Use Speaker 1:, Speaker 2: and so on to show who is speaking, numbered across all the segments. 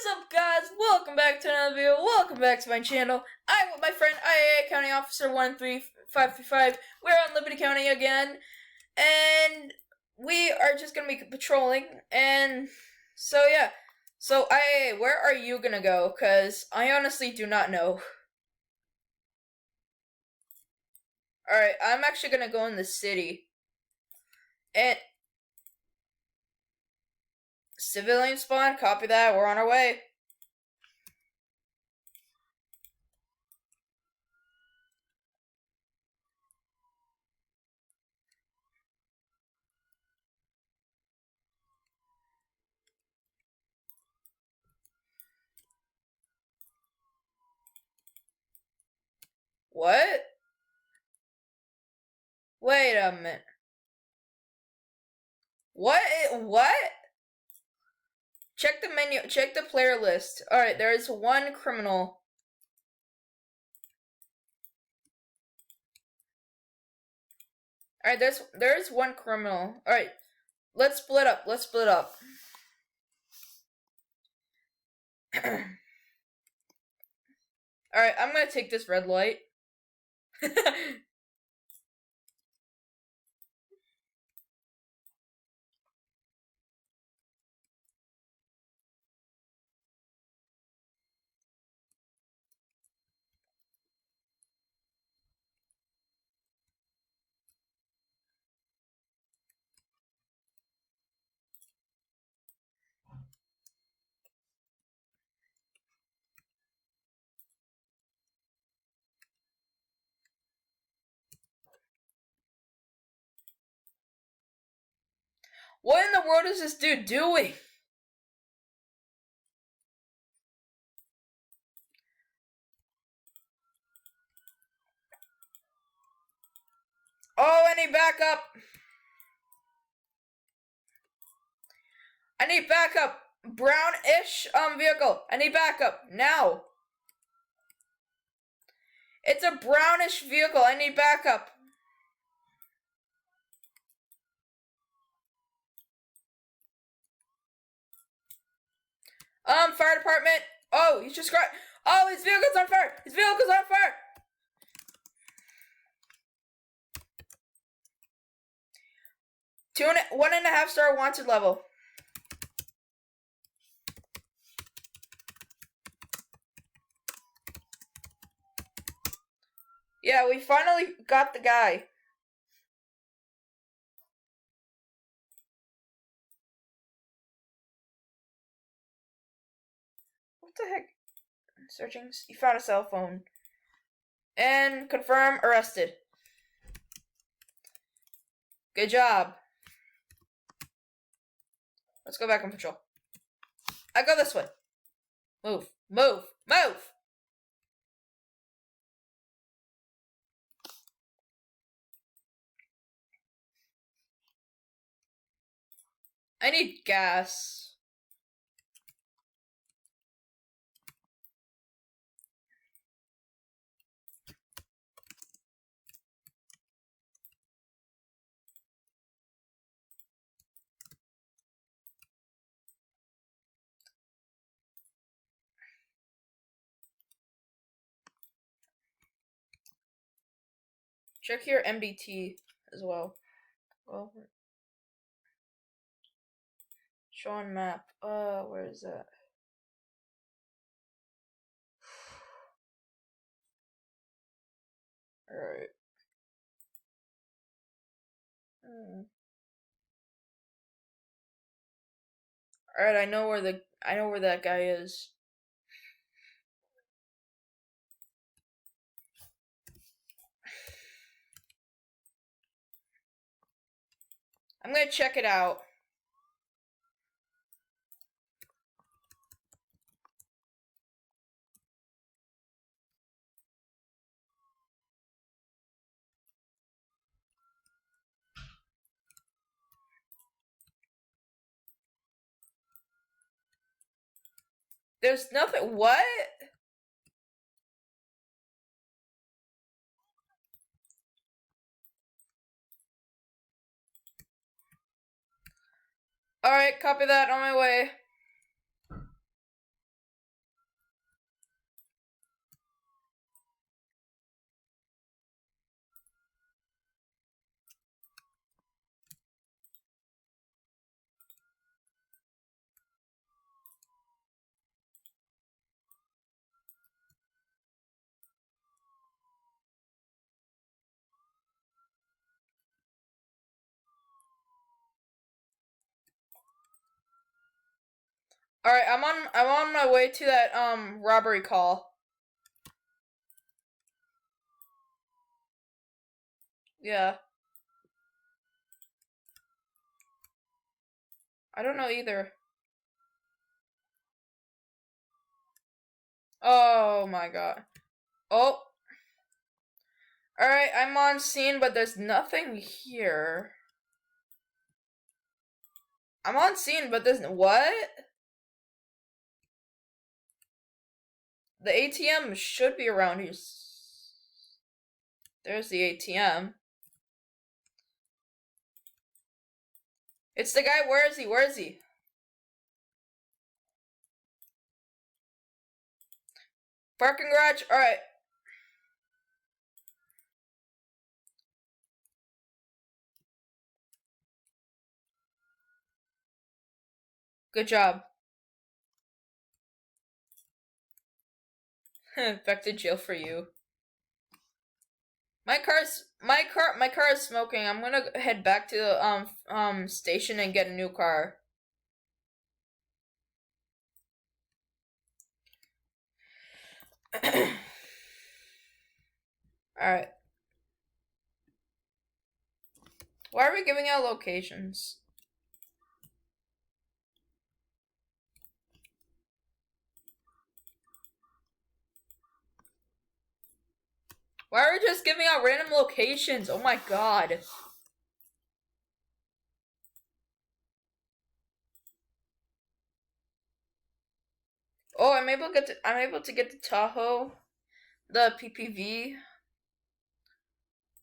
Speaker 1: up, guys? Welcome back to another video. Welcome back to my channel. I'm with my friend IAA County Officer 13535. We're on Liberty County again, and we are just gonna be patrolling. And so yeah, so IAA, where are you gonna go? Cause I honestly do not know. All right, I'm actually gonna go in the city. And civilian spawn. Copy that. We're on our way. What? Wait a minute. What? What? Check the menu. Check the player list. Alright, there is one criminal. Alright, there's one criminal. Alright, let's split up. Let's split up. Alright, I'm gonna take this red light. What in the world is this dude doing? Oh, I need backup. I need backup. Brownish vehicle. I need backup now. It's a brownish vehicle. I need backup. Fire department. Oh, he's just got. Oh, his vehicle's on fire. His vehicle's on fire. One and a half star wanted level. Yeah, we finally got the guy. What the heck? Searching. He found a cell phone. And confirm arrested. Good job. Let's go back on patrol. I go this way. Move. Move. Move! I need gas. Check your MBT as well. Well, show on map. Where is that? Alright. Alright, I know where that guy is. I'm gonna check it out. There's nothing. What? Alright, copy that. On my way. Alright, I'm on my way to that robbery call. Yeah. I don't know either. Oh my god. Oh. Alright, I'm on scene, but there's nothing here. I'm on scene, but there's what? The ATM should be around here. There's the ATM. It's the guy. Where is he? Where is he? Parking garage. All right. Good job. Back to jail for you. My car is smoking. I'm gonna head back to the station and get a new car. All right. Why are we giving out locations? Why are we just giving out random locations? Oh my god. Oh, I'm able to get the Tahoe, the PPV,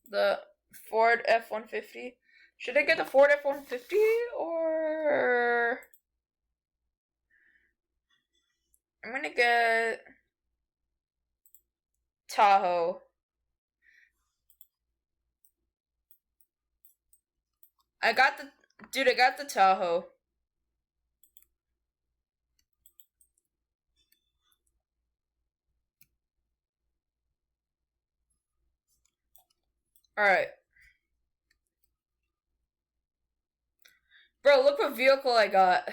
Speaker 1: the Ford F-150. Should I get the Ford F-150 or I'm gonna get Tahoe. I got the Tahoe. Alright. Bro, look what vehicle I got.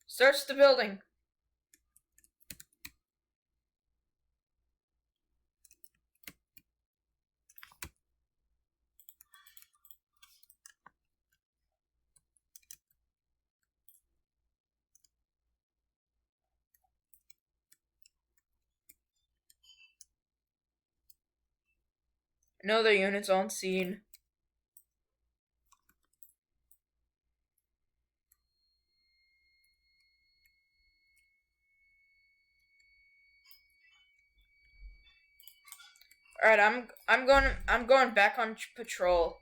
Speaker 1: Search the building. No other units on scene. Alright, I'm going back on patrol.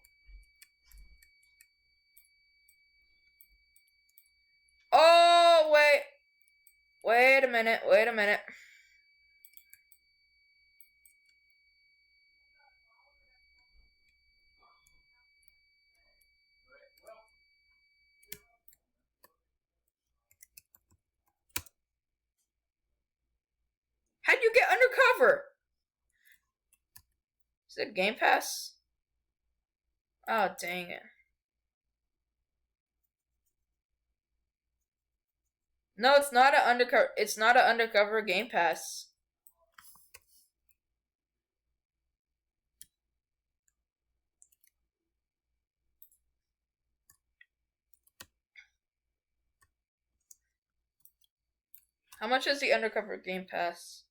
Speaker 1: Oh wait. Wait a minute. How'd you get undercover? Is it Game Pass? Oh dang it. No, it's not an undercover Game Pass. How much is the undercover Game Pass?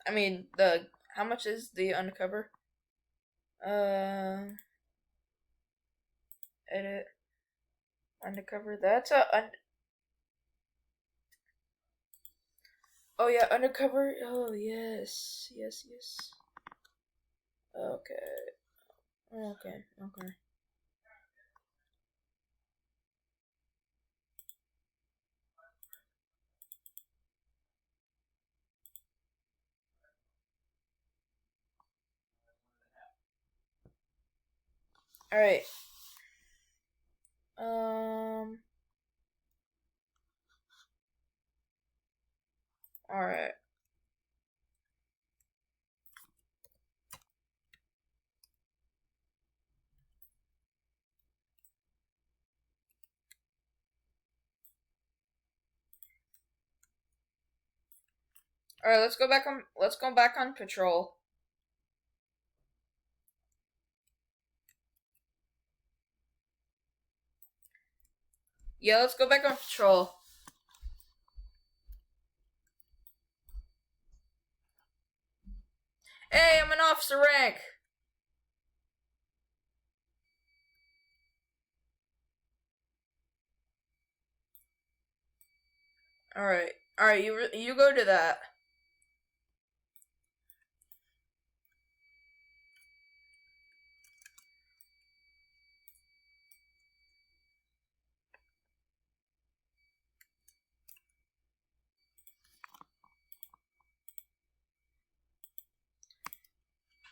Speaker 1: I mean, how much is the undercover? Edit undercover. Oh yeah, undercover. Oh yes. Okay. All right. All right. All right, let's go back on patrol. Yeah, let's go back on patrol. Hey, I'm an officer rank. All right, you go to that.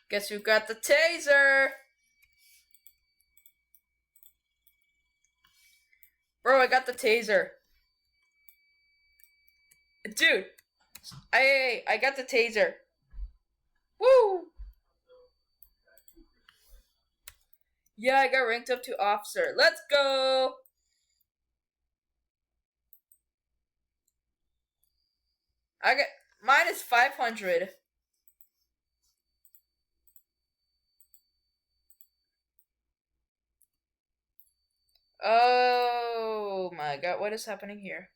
Speaker 1: Guess who got the taser? Bro, I got the taser. Dude, I got the taser. Woo! Yeah, I got ranked up to officer. Let's go! I got mine is 500. Oh my god, what is happening here?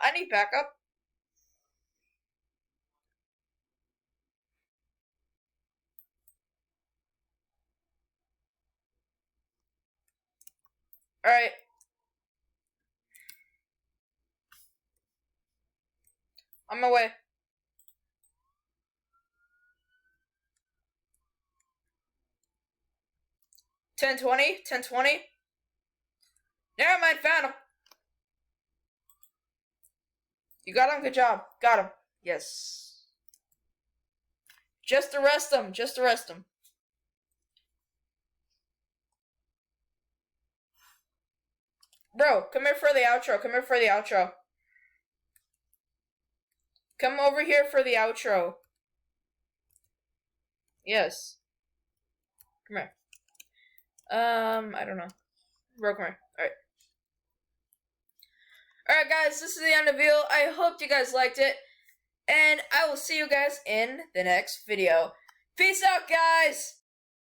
Speaker 1: I need backup. Alright. On my way. 1020? 1020? Never mind, found him. You got him? Good job. Got him. Yes. Just arrest him. Just arrest him. Bro, come here for the outro. Come here for the outro. Come over here for the outro. Yes. Come here. I don't know. Bro, come here. Alright. Alright, guys, this is the end of the video. I hope you guys liked it. And I will see you guys in the next video. Peace out, guys!